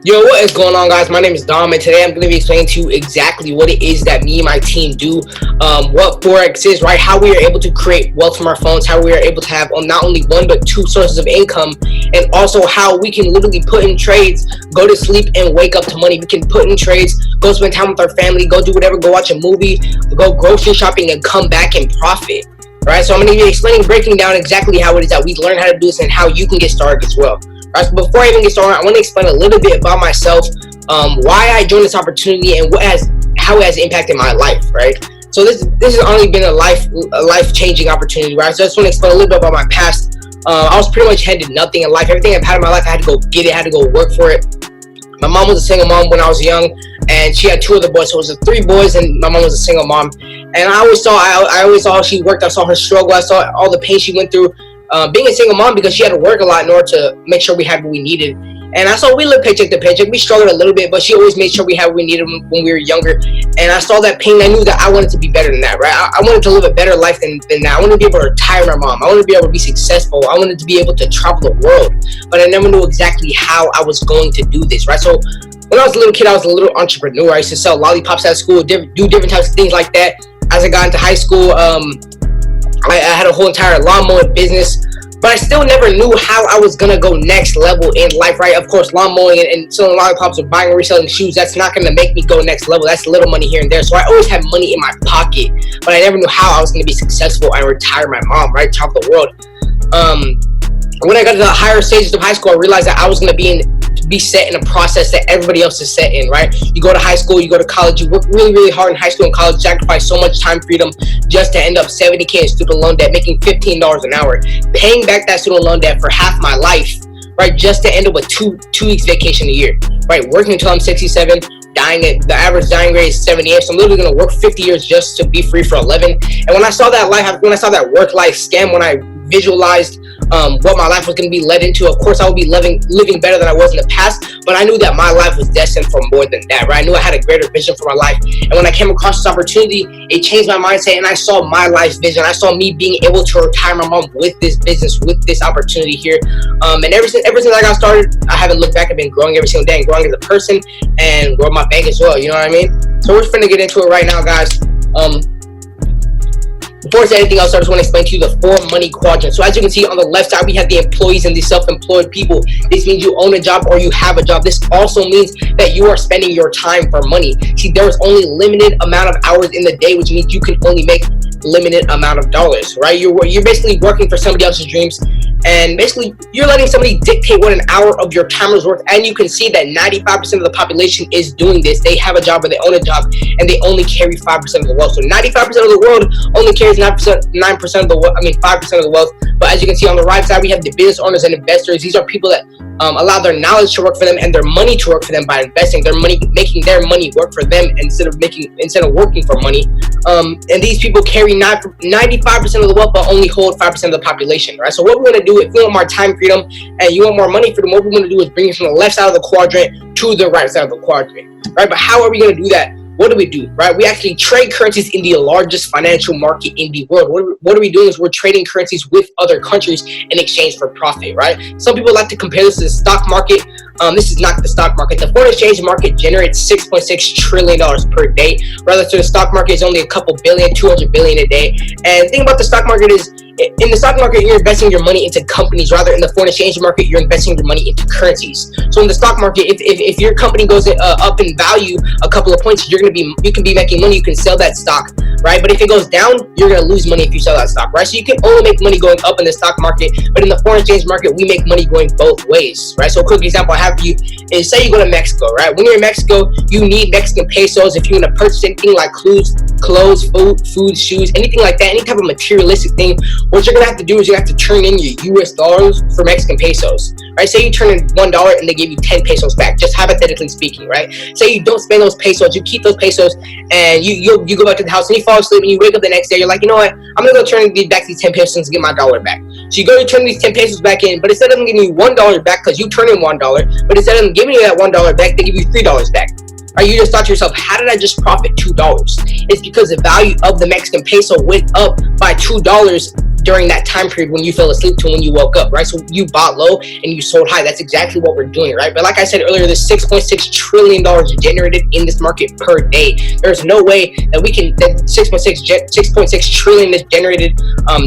Yo, what is going on, guys? My name is Dom, and today I'm going to be explaining to you exactly what it is that me and my team do, what Forex is, right? How we are able to create wealth from our phones, how we are able to have not only one but two sources of income, and also how we can literally put in trades, go to sleep, and wake up to money. We can put in trades, go spend time with our family, go do whatever, go watch a movie, go grocery shopping, and come back and profit. Right, so I'm going to be breaking down exactly how it is that we learn how to do this and how you can get started as well. Right, so before I even get started, I want to explain a little bit about myself, why I joined this opportunity, and how it has impacted my life. Right, so this has only been a life changing opportunity. Right, so I just want to explain a little bit about my past. I was pretty much headed nothing in life. Everything I've had in my life, I had to go get it, I had to go work for it. My mom was a single mom when I was young, and she had two other boys, so it was three boys, and my mom was a single mom. And I always saw how she worked. I saw her struggle. I saw all the pain she went through being a single mom, because she had to work a lot in order to make sure we had what we needed. And I saw we lived paycheck to paycheck. We struggled a little bit, but she always made sure we had what we needed when we were younger. And I saw that pain. I knew that I wanted to be better than that, right? I wanted to live a better life than that. I wanted to be able to retire my mom. I wanted to be able to be successful. I wanted to be able to travel the world. But I never knew exactly how I was going to do this, right? So when I was a little kid, I was a little entrepreneur. I used to sell lollipops at school, do different types of things like that. As I got into high school, I had a whole entire lawn mowing business, but I still never knew how I was gonna go next level in life, right? Of course, lawn mowing and selling lollipops or buying and reselling shoes, that's not gonna make me go next level. That's little money here and there. So I always had money in my pocket, but I never knew how I was gonna be successful and retire my mom, right? Travel the world. When I got to the higher stages of high school, I realized that I was gonna be set in a process that everybody else is set in, right? You go to high school, you go to college, you work really, really hard in high school and college, sacrifice so much time freedom just to end up $70K in student loan debt, making $15 an hour, paying back that student loan debt for half my life, right? Just to end up with two weeks vacation a year, right? Working until I'm 67, the average dying rate is 78, so I'm literally gonna work 50 years just to be free for 11. And when I saw that work-life scam, when I visualized what my life was going to be led into, of course I would be living better than I was in the past, but I knew that my life was destined for more than that, right? I knew I had a greater vision for my life, and when I came across this opportunity, it changed my mindset, and I saw my life vision. I saw me being able to retire my mom with this business, with this opportunity here, and ever since I got started, I haven't looked back. I've been growing every single day, and growing as a person, and growing my bank as well, you know what I mean? So we're finna get into it right now, guys. Before I say anything else, I just want to explain to you the four money quadrants. So as you can see on the left side, we have the employees and the self-employed people. This means you own a job or you have a job. This also means that you are spending your time for money. See, there is only limited amount of hours in the day, which means you can only make limited amount of dollars, right? You're basically working for somebody else's dreams, and basically you're letting somebody dictate what an hour of your time is worth. And you can see that 95% of the population is doing this. They have a job or they own a job, and they only carry 5% of the wealth. So 95% of the world only carries 9% of the wealth. 5% of the wealth. But as you can see on the right side, we have the business owners and investors. These are people that allow their knowledge to work for them and their money to work for them by investing their money, making their money work for them instead of working for money. And these people carry 95% of the wealth, but only hold 5% of the population, right? So what we want to do, if we want more time freedom and you want more money freedom, what we want to do is bring it from the left side of the quadrant to the right side of the quadrant, right? But how are we going to do that? What do, right? We actually trade currencies in the largest financial market in the world. What are we doing is we're trading currencies with other countries in exchange for profit, right? Some people like to compare this to the stock market. This is not the stock market. The foreign exchange market generates $6.6 trillion per day. Rather to the stock market is only a couple billion, 200 billion a day. And the thing about the stock market is, in the stock market, you're investing your money into companies. Rather, in the foreign exchange market, you're investing your money into currencies. So in the stock market, if your company goes up in value a couple of points, you can be making money. You can sell that stock, right? But if it goes down, you're gonna lose money if you sell that stock, right? So you can only make money going up in the stock market, but in the foreign exchange market, we make money going both ways, right? So a quick example I have for you is, say you go to Mexico, right? When you're in Mexico, you need Mexican pesos if you want to purchase anything like clothes, food, shoes, anything like that, any type of materialistic thing. What you're gonna have to do is you have to turn in your US dollars for Mexican pesos, right? Say you turn in $1 and they give you 10 pesos back, just hypothetically speaking, right? Say you don't spend those pesos, you keep those pesos, and you go back to the house and you fall asleep and you wake up the next day, you're like, you know what, I'm gonna go turn back these 10 pesos and get my dollar back. So you go to turn these 10 pesos back in, but instead of them giving you $1 back because you turn in $1, but instead of them giving you that $1 back, they give you $3 back. Right, you just thought to yourself, how did I just profit $2? It's because the value of the Mexican peso went up by $2 during that time period when you fell asleep to when you woke up, right? So you bought low and you sold high. That's exactly what we're doing, right? But like I said earlier, there's $6.6 trillion generated in this market per day. There's no way that we can, that 6.6 trillion is generated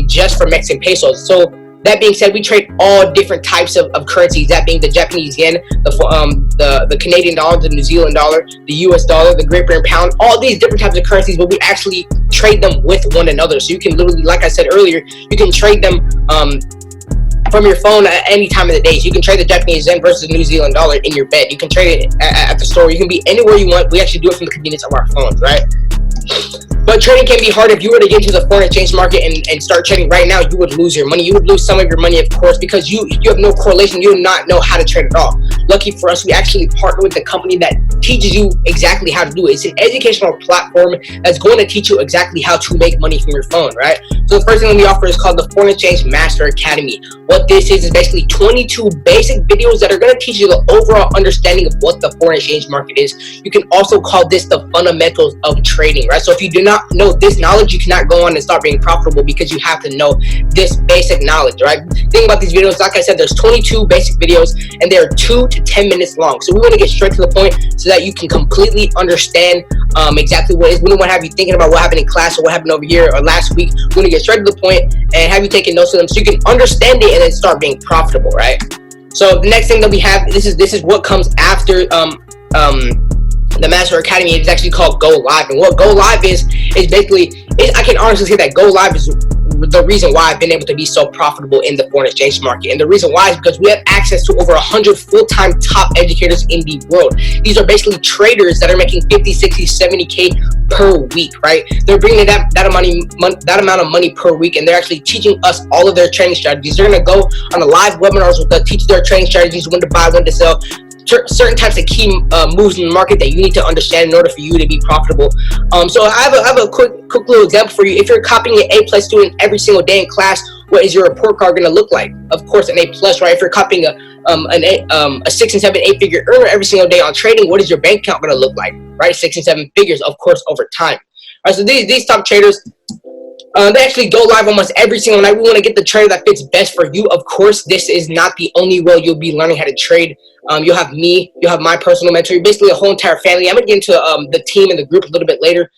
just for Mexican pesos. So that being said, we trade all different types of currencies, that being the Japanese yen, the Canadian dollar, the New Zealand dollar, the US dollar, the Great Britain pound, all these different types of currencies, but we actually trade them with one another. So you can literally, like I said earlier, you can trade them from your phone at any time of the day. So you can trade the Japanese yen versus the New Zealand dollar in your bed. You can trade it at the store. You can be anywhere you want. We actually do it from the convenience of our phones, right? But trading can be hard. If you were to get into the foreign exchange market and start trading right now, you would lose your money. You would lose some of your money, of course, because you have no correlation. You do not know how to trade at all. Lucky for us, we actually partner with the company that teaches you exactly how to do it. It's an educational platform that's going to teach you exactly how to make money from your phone, right? So the first thing that we offer is called the Foreign Exchange Master Academy. What this is basically 22 basic videos that are going to teach you the overall understanding of what the foreign exchange market is. You can also call this the fundamentals of trading, right? So if you do not know this knowledge, you cannot go on and start being profitable because you have to know this basic knowledge, right? Think about these videos. Like I said, there's 22 basic videos and they're 2 to 10 minutes long. So we want to get straight to the point so that you can completely understand exactly what it is. We don't want to have you thinking about what happened in class or what happened over here or last week. We want to get straight to the point and have you taking notes of them so you can understand it and then start being profitable, right? So the next thing that we have, this is what comes after the Master Academy. It's actually called Go Live, and what Go Live is basically, I can honestly say that Go Live is the reason why I've been able to be so profitable in the foreign exchange market. And the reason why is because we have access to over 100 full-time top educators in the world. These are basically traders that are making 50, 60, 70K per week, right? They're bringing that amount of money per week, and they're actually teaching us all of their trading strategies. They're going to go on the live webinars with us, teach their trading strategies, when to buy, when to sell, certain types of key moves in the market that you need to understand in order for you to be profitable. So I have a quick little example for you. If you're copying an A+ student every single day in class, what is your report card going to look like? Of course, an A+, right? If you're copying a 6 and 7, 8 figure earner every single day on trading, what is your bank account going to look like, right? 6 and 7 figures, of course, over time. All right, so these top traders, they actually go live almost every single night. We want to get the trader that fits best for you. Of course, this is not the only way you'll be learning how to trade. You'll have me, you'll have my personal mentor, you're basically a whole entire family. I'm going to get into the team and the group a little bit later.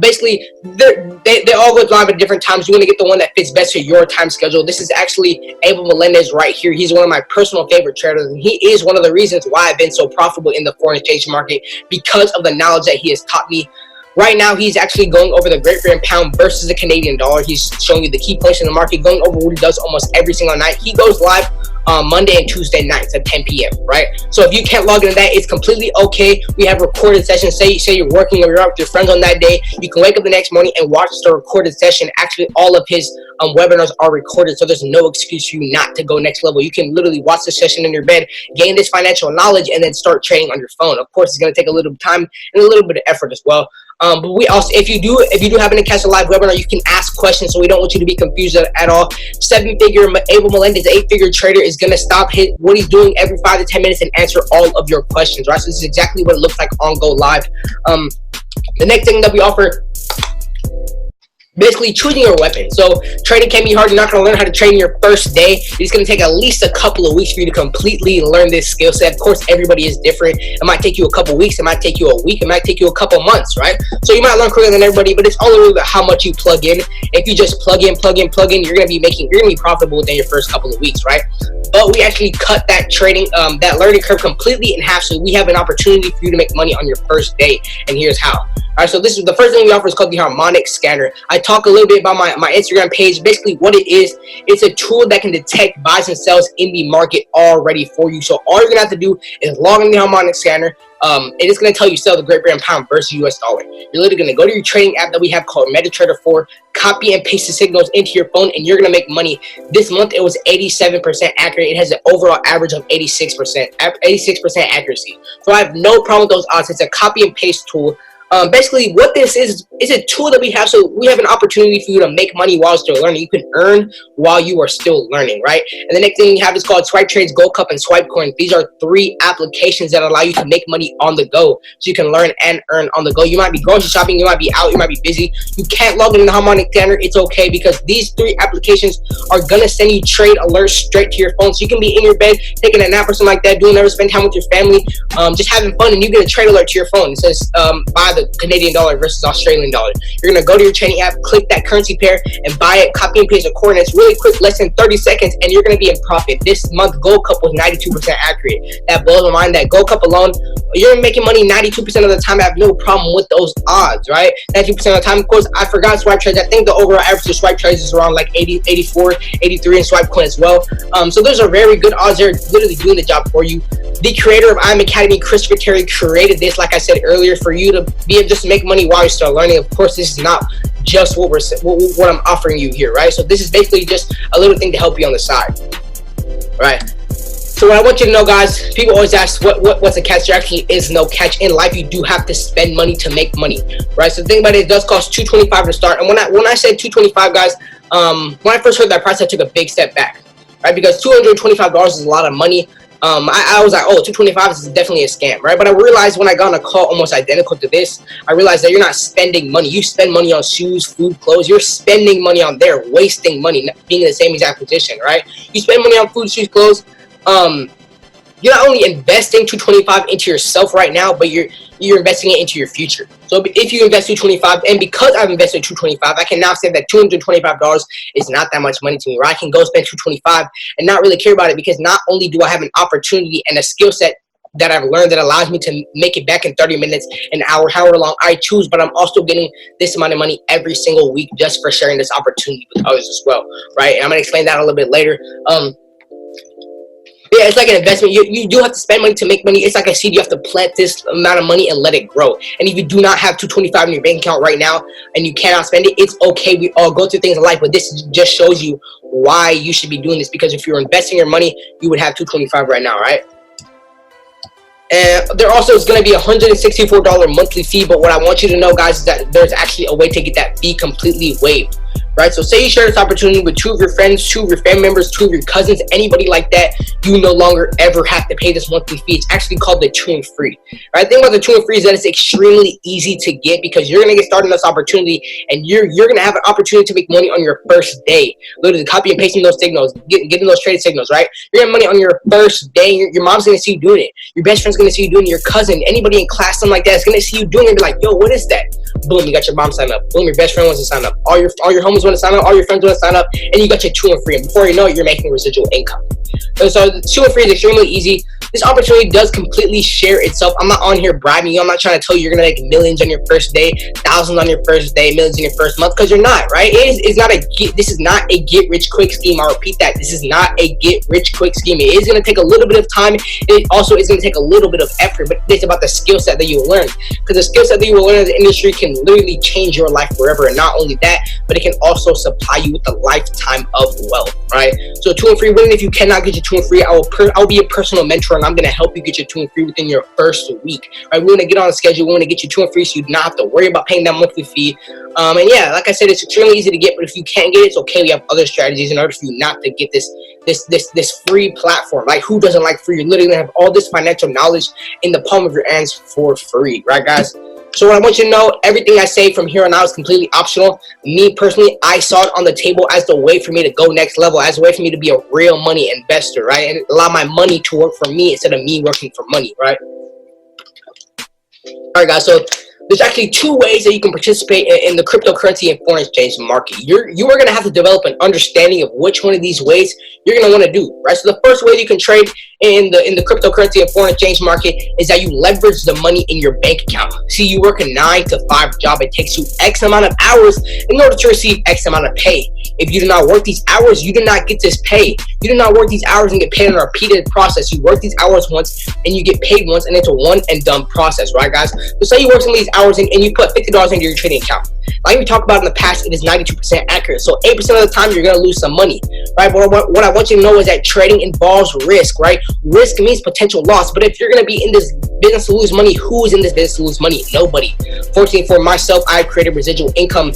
Basically, they all go live at different times. You want to get the one that fits best for your time schedule. This is actually Abel Melendez right here. He's one of my personal favorite traders, and he is one of the reasons why I've been so profitable in the foreign exchange market, because of the knowledge that he has taught me. Right now, he's actually going over the Great Britain pound versus the Canadian dollar. He's showing you the key points in the market, going over what he does almost every single night. He goes live Monday and Tuesday nights at 10 p.m., right? So if you can't log into that, it's completely okay. We have recorded sessions. Say you're working or you're out with your friends on that day. You can wake up the next morning and watch the recorded session. Actually, all of his webinars are recorded, so there's no excuse for you not to go next level. You can literally watch the session in your bed, gain this financial knowledge, and then start trading on your phone. Of course, it's going to take a little time and a little bit of effort as well. But we also, if you do happen to catch a live webinar, you can ask questions, so we don't want you to be confused at all. 7-figure Abel Melendez, 8-figure trader, is going to stop what he's doing every 5 to 10 minutes and answer all of your questions, right? So this is exactly what it looks like on Go Live. The next thing that we offer, basically choosing your weapon. So trading can be hard. You're not going to learn how to trade in your first day. It's going to take at least a couple of weeks for you to completely learn this skill set. Of course, everybody is different. It might take you a couple weeks. It might take you a week. It might take you a couple months, right? So you might learn quicker than everybody, but it's only about how much you plug in. If you just plug in, you're going to be profitable within your first couple of weeks, right? But we actually cut that trading, that learning curve completely in half. So we have an opportunity for you to make money on your first day. And here's how. All right, so this is the first thing we offer, is called the Harmonic Scanner. I talk a little bit about my Instagram page. Basically what it is, it's a tool that can detect buys and sells in the market already for you. So all you're gonna have to do is log in the Harmonic Scanner. It is going to tell you sell the Great Britain pound versus US dollar. You're literally going to go to your trading app that we have called MetaTrader 4, copy and paste the signals into your phone, and you're going to make money. This month it was 87% accurate. It has an overall average of 86% accuracy. So I have no problem with those odds. It's a copy and paste tool. Basically, what this is a tool that we have, so we have an opportunity for you to make money while still learning. You can earn while you are still learning, right? And the next thing we have is called Swipe Trades, Gold Cup, and Swipe Coin. These are 3 applications that allow you to make money on the go, so you can learn and earn on the go. You might be grocery shopping, you might be out, you might be busy, you can't log in the Harmonic Standard. It's okay, because these 3 applications are gonna send you trade alerts straight to your phone, so you can be in your bed taking a nap or something like that, doing whatever, spend time with your family, just having fun, and you get a trade alert to your phone. It says buy the Canadian dollar versus Australian dollar. You're gonna go to your trading app, click that currency pair, and buy it, copy and paste the coordinates really quick, less than 30 seconds, and you're gonna be in profit. This month, Gold Cup was 92% accurate. That blows my mind. That Gold Cup alone, you're making money 92% of the time. I have no problem with those odds, right? 92% of the time. Of course, I forgot Swipe Trades. I think the overall average of Swipe Trades is around like 80, 84, 83 in Swipe Coin as well. So those are very good odds. They're literally doing the job for you. The creator of IM Academy, Christopher Terry, created this, like I said earlier, for you to be able to just make money while you're still learning. Of course, this is not just what I'm offering you here, right? So this is basically just a little thing to help you on the side, right? So what I want you to know, guys, people always ask what's a catch. There actually is no catch. In life, you do have to spend money to make money, right? So the thing about it, it does cost $225 to start. And when I said $225, guys, when I first heard that price, I took a big step back, right? Because $225 is a lot of money. I was like, oh, $225 is definitely a scam, right? But I realized when I got on a call almost identical to this, I realized that you're not spending money. You spend money on shoes, food, clothes. You're spending money on there, wasting money, being in the same exact position, right? You spend money on food, shoes, clothes. You're not only investing $225 into yourself right now, but you're investing it into your future. So if you invest $225, and because I've invested $225, I can now say that $225 is not that much money to me, right? I can go spend $225 and not really care about it, because not only do I have an opportunity and a skill set that I've learned that allows me to make it back in 30 minutes, an hour, however long I choose, but I'm also getting this amount of money every single week just for sharing this opportunity with others as well, right? And I'm going to explain that a little bit later. Yeah, it's like an investment. You do have to spend money to make money. It's like a seed. You have to plant this amount of money and let it grow. And if you do not have $225 in your bank account right now and you cannot spend it, it's okay. We all go through things in life, but this just shows you why you should be doing this. Because if you're investing your money, you would have $225 right now, right? And there also is going to be a $164 monthly fee. But what I want you to know, guys, is that there's actually a way to get that fee completely waived. Right, so say you share this opportunity with 2 of your friends, 2 of your family members, 2 of your cousins, anybody like that, you no longer ever have to pay this monthly fee. It's actually called the True and Free. Right, the thing about the True and Free is that it's extremely easy to get, because you're gonna get started on this opportunity, and you're gonna have an opportunity to make money on your first day. Literally copy and pasting those signals, getting those trade signals. Right, you're getting money on your first day. Your mom's gonna see you doing it. Your best friend's gonna see you doing it. Your cousin, anybody in class, something like that, is gonna see you doing it and be like, yo, what is that? Boom, you got your mom sign up. Boom, your best friend wants to sign up. All your homies want to sign up. All your friends want to sign up, and you got your True and Free. And before you know it, you're making residual income. And so the True and Free is extremely easy. This opportunity does completely share itself. I'm not on here bribing you. I'm not trying to tell you you're gonna make millions on your first day, thousands on your first day, millions in your first month, because you're not, right? This is not a get rich quick scheme. I repeat that. This is not a get rich quick scheme. It is gonna take a little bit of time. It also is gonna take a little bit of effort, but it's about the skill set that you will learn. Because the skill set that you will learn in the industry can literally change your life forever. And not only that, but it can also supply you with a lifetime of wealth, right? So True and Free, even if you cannot get your True and Free, I'll be a personal mentor, and I'm going to help you get your True and Free within your first week, right? We're going to get on a schedule. We're going to get you True and Free, so you do not have to worry about paying that monthly fee. And yeah, like I said, it's extremely easy to get, but if you can't get it, it's okay. We have other strategies in order for you not to get this free platform. Like, who doesn't like free? You're literally going to have all this financial knowledge in the palm of your hands for free, right, guys? So what I want you to know, everything I say from here on out is completely optional. Me personally, I saw it on the table as the way for me to go next level, as a way for me to be a real money investor, right? And allow my money to work for me instead of me working for money, right? All right, guys, so there's actually 2 ways that you can participate in the cryptocurrency and foreign exchange market. You are going to have to develop an understanding of which one of these ways you're going to want to do, right? So the first way you can trade in the cryptocurrency and foreign exchange market is that you leverage the money in your bank account. See, you work a 9-to-5 job. It takes you X amount of hours in order to receive X amount of pay. If you do not work these hours, you do not get this pay. You do not work these hours and get paid in a repeated process. You work these hours once and you get paid once, and it's a one and done process, right, guys? So say you work some of these hours and you put $50 into your trading account. Like we talked about in the past, it is 92% accurate. So 8% of the time, you're going to lose some money, right? But what I want you to know is that trading involves risk, right? Risk means potential loss. But if you're going to be in this business to lose money, who is in this business to lose money? Nobody. Fortunately for myself, I created residual income.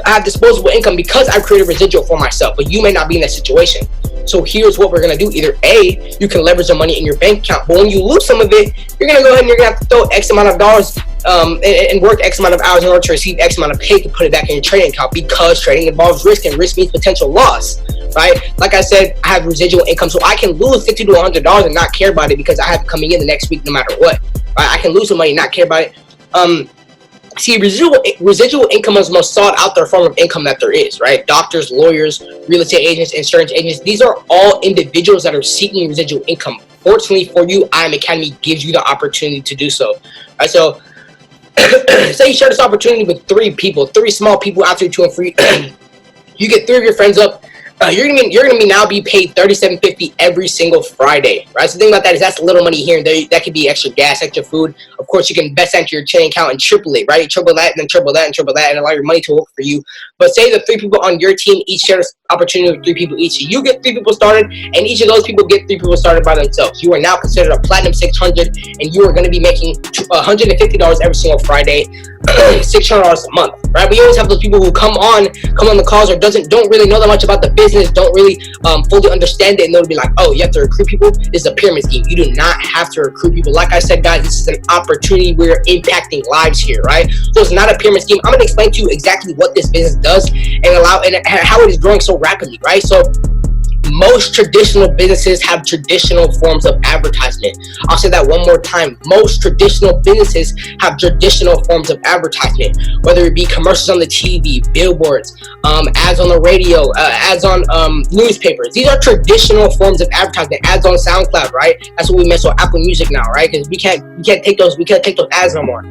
I have disposable income because I've created residual for myself, but you may not be in that situation. So here's what we're going to do. Either A, you can leverage the money in your bank account, but when you lose some of it, you're going to go ahead and you're going to have to throw X amount of dollars and work X amount of hours in order to receive X amount of pay to put it back in your trading account, because trading involves risk, and risk means potential loss, right? Like I said, I have residual income, so I can lose $50 to $100 and not care about it because I have it coming in the next week no matter what, right? I can lose some money and not care about it. See, residual income is the most sought after form of income that there is, right? Doctors, lawyers, real estate agents, insurance agents, these are all individuals that are seeking residual income. Fortunately for you, IM Academy gives you the opportunity to do so. Right? So, say you share this opportunity with 3 people, 3 small people after 2 and 3. You get 3 of your friends up. You're gonna be now be paid $37.50 every single Friday, right? So the thing about that is that's a little money here and there. That could be extra gas, extra food. Of course, you can invest into your chain account and triple it, right? Triple that, and then triple that, and triple that, and allow your money to work for you. But say the 3 people on your team each share this opportunity with 3 people each. So you get 3 people started, and each of those people get 3 people started by themselves. You are now considered a Platinum 600, and you are going to be making $150 every single Friday, $600 a month, right? We always have those people who come on the calls or don't really know that much about the business, don't really fully understand it, and they'll be like, oh, you have to recruit people? This is a pyramid scheme. You do not have to recruit people. Like I said, guys, this is an opportunity. We're impacting lives here, right? So it's not a pyramid scheme. I'm going to explain to you exactly what this business does and how it is growing so rapidly, right? So most traditional businesses have traditional forms of advertisement. I'll say that one more time. Most traditional businesses have traditional forms of advertisement, whether it be commercials on the TV, billboards, ads on the radio, ads on newspapers. These are traditional forms of advertisement. Ads on SoundCloud, right? That's what we mess with Apple Music now, right? Because we can't take those ads no more.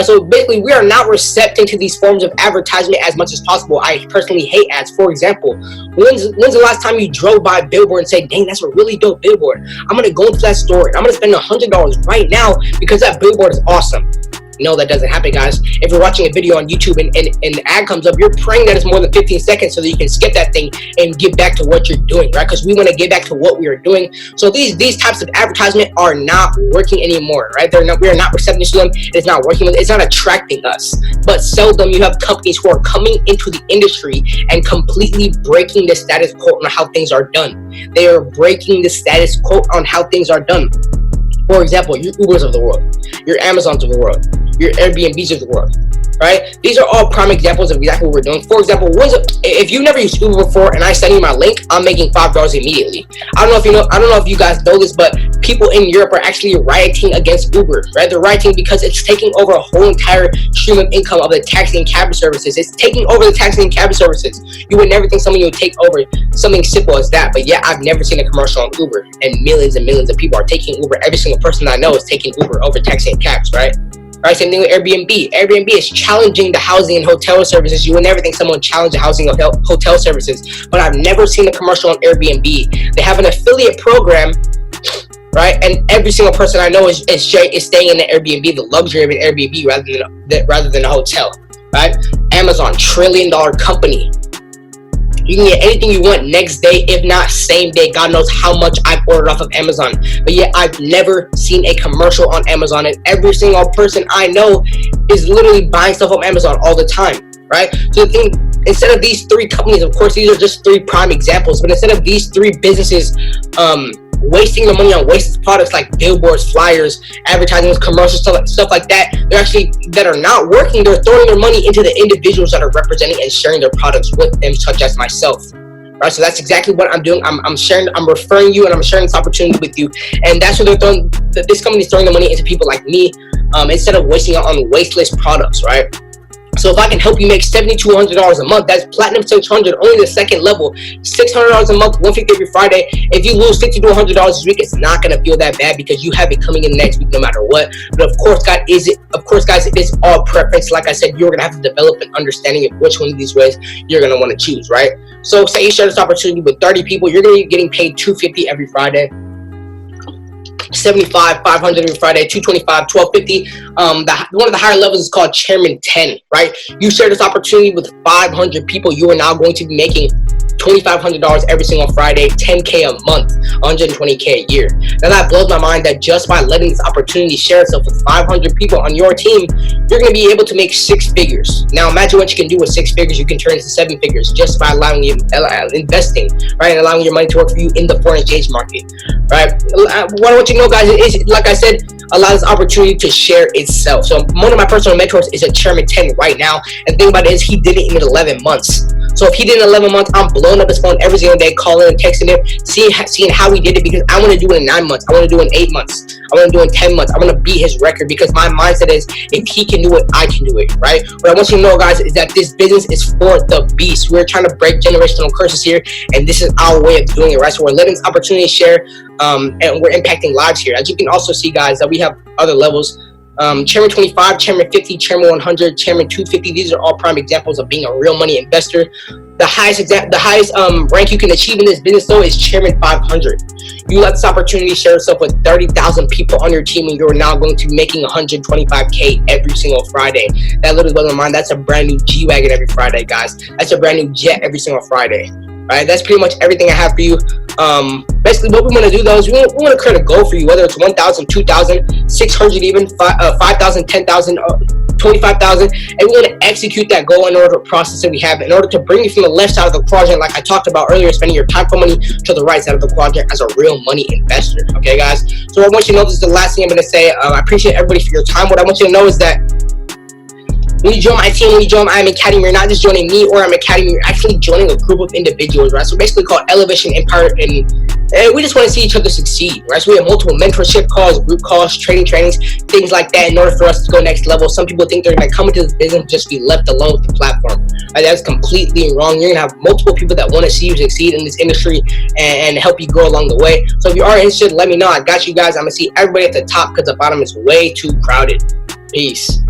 So basically, we are not receptive to these forms of advertisement as much as possible. I personally hate ads. For example, when's the last time you drove by a billboard and said, dang, that's a really dope billboard. I'm going to go into that store and I'm going to spend $100 right now because that billboard is awesome. No, that doesn't happen, guys. If you're watching a video on YouTube and the ad comes up, you're praying that it's more than 15 seconds so that you can skip that thing and get back to what you're doing, right? Because we want to get back to what we are doing. So these types of advertisement are not working anymore, right? We are not receptive to them. It's not working. It's not attracting us. But seldom you have companies who are coming into the industry and completely breaking the status quo on how things are done. They are breaking the status quo on how things are done. For example, your Ubers of the world, your Amazons of the world, your Airbnbs of the world, right? These are all prime examples of exactly what we're doing. For example, if you've never used Uber before and I send you my link, I'm making $5 immediately. I don't know if you guys know this, but people in Europe are actually rioting against Uber, right? They're rioting because it's taking over a whole entire stream of income of the taxi and cab services. It's taking over the taxi and cab services. You would never think someone would take over something simple as that, but yeah, I've never seen a commercial on Uber, and millions of people are taking Uber. Every single person I know is taking Uber over taxi and cabs, right? Right, same thing with Airbnb. Airbnb is challenging the housing and hotel services. You would never think someone would challenge the housing and hotel services, but I've never seen a commercial on Airbnb. They have an affiliate program, right? And every single person I know is staying in the Airbnb, the luxury of an Airbnb rather than a hotel, right? Amazon, $1 trillion company. You can get anything you want next day, if not same day. God knows how much I've ordered off of Amazon. But yet I've never seen a commercial on Amazon. And every single person I know is literally buying stuff on Amazon all the time, right? So the thing, instead of these 3 companies, of course, these are just 3 prime examples. But instead of these 3 businesses wasting their money on wasted products like billboards, flyers, advertisements, commercials, stuff like that, that are not working, they're throwing their money into the individuals that are representing and sharing their products with them, such as myself. Right, so that's exactly what I'm doing. I'm referring you, and I'm sharing this opportunity with you. And that's what they're throwing. This company is throwing the money into people like me, instead of wasting it on wasteless products, right? So if I can help you make $70 to $100 a month, that's Platinum 600, only the second level. $600 a month, $150 every Friday. If you lose $50 to $100 this week, it's not gonna feel that bad because you have it coming in the next week, no matter what. But of course, guys, it is all preference. Like I said, you're gonna have to develop an understanding of which one of these ways you're gonna want to choose, right? So say you share this opportunity with 30 people, you're gonna be getting paid $250 every Friday. 75, 500 every Friday, 225, 1250. One of the higher levels is called Chairman 10, right? You share this opportunity with 500 people, you are now going to be making $2,500 every single Friday, 10K a month, 120K a year. Now that blows my mind that just by letting this opportunity share itself with 500 people on your team, you're going to be able to make 6 figures. Now imagine what you can do with 6 figures. You can turn into 7 figures just by allowing you investing, right, and allowing your money to work for you in the foreign exchange market, right? What I want you to know, guys, is, like I said, allow this opportunity to share itself. So one of my personal mentors is a Chairman 10 right now, and the thing about it is he did it in 11 months. So if he did it in 11 months, I'm blowing up his phone every single day, calling and texting him, seeing how he did it, because I want to do it in 9 months. I want to do it in 8 months. I want to do it in 10 months. I want to beat his record, because my mindset is, if he can do it, I can do it, right? What I want you to know, guys, is that this business is for the beast. We're trying to break generational curses here, and this is our way of doing it, right? So we're letting this opportunity share, and we're impacting lives here. As you can also see, guys, that we have other levels. Chairman 25, Chairman 50, Chairman 100, Chairman 250. These are all prime examples of being a real money investor. The highest rank you can achieve in this business, though, is Chairman 500. You let this opportunity share itself with 30,000 people on your team, and you're now going to be making 125K every single Friday. That literally blows my mind. That's a brand new G-Wagon every Friday, guys. That's a brand new jet every single Friday. Right, that's pretty much everything I have for you. Basically, what we want to do, though, is we want to create a goal for you, whether it's 1,000, 2,000, 600, even 5,000, 10,000, 25,000, and we want to execute that goal in order to process that we have, in order to bring you from the left side of the quadrant, like I talked about earlier, spending your time for money, to the right side of the quadrant as a real money investor. Okay, guys. So I want you to know, this is the last thing I'm going to say. I appreciate everybody for your time. What I want you to know is that when you join my team, when you join IM Academy, you're not just joining me or IM Academy, you're actually joining a group of individuals, right? So basically called Elevation Empire, and we just want to see each other succeed, right? So we have multiple mentorship calls, group calls, trading trainings, things like that in order for us to go next level. Some people think they're going to come into this business and just be left alone with the platform. Right? That's completely wrong. You're going to have multiple people that want to see you succeed in this industry and help you grow along the way. So if you are interested, let me know. I got you guys. I'm going to see everybody at the top because the bottom is way too crowded. Peace.